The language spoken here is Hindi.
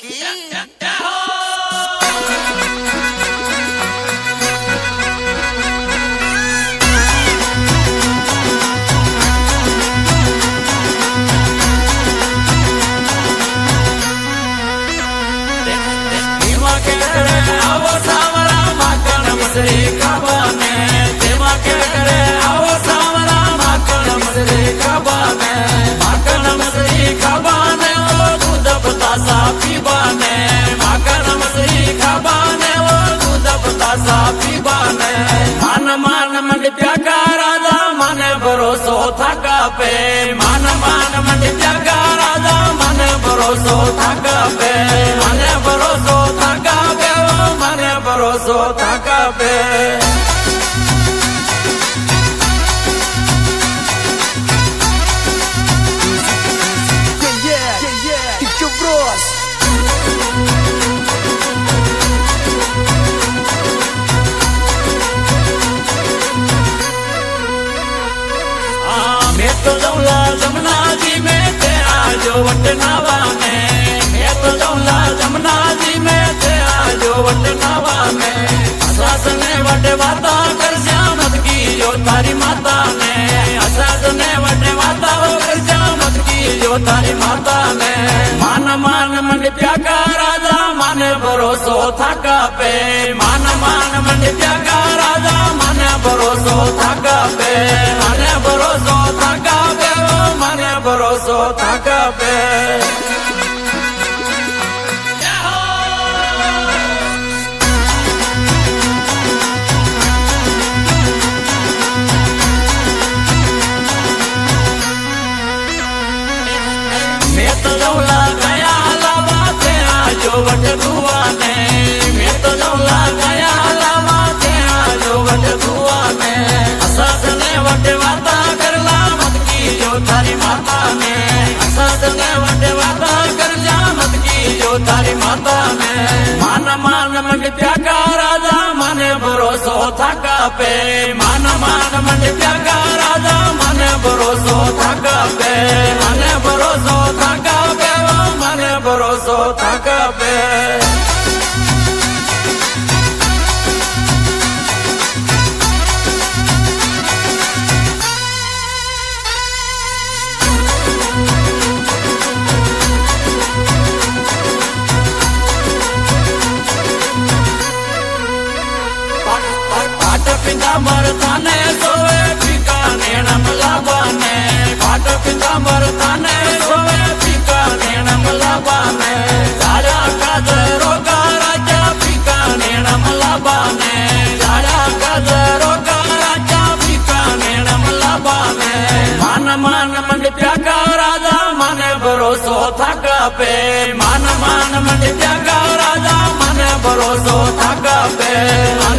की भरोसो थका पे मान मान मंडिया का राजा मन भरोसो थका पे मन भरोसो थका पे मन भरोसो थका पे तो जौला जमुना जी में तेरा जो वट नावा में मैं तो जौला जमुना जी में तेरा जो वट नावा में असास ने वटे वाता कर श्यामत की जो तारी माता ने असास ने वटे वाता कर श्यामत की जो तारी माता ने मान मान मंडिया का राजा मन भरोसो थका पे मान मान मंडिया का राजा मन भरोसो थका पे मन भरोसो थका पे मन भरोसो थका पे मैं तो जौला गया लावा तेरा जो वट दुआ ने मैं तो जौला गया लावा तेरा जो वट दुआ ने असास ने वटे वाता कर लामत की जो तारी माता ने असास ने वटे वाता कर जामत की जो तारी माता ने मान मान मंडिया का राजा मन भरोसो थका पे मान मान मंडिया का राजा मन भरोसो थका पे मन भरोसो थका पे मन भरोसो थका पे पितांबर थाने सोवे पिका नेणम लाबाने पाट पितांबर थाने सोवे पिका नेणम लाबाने जाड़ा काजरो का राजा पिका नेणम लाबाने जाड़ा काजरो का राजा पिका नेणम लाबाने मान मान मंडिया का राजा मन भरोसो थका पे मान मान मंडिया का राजा मन भरोसो थका पे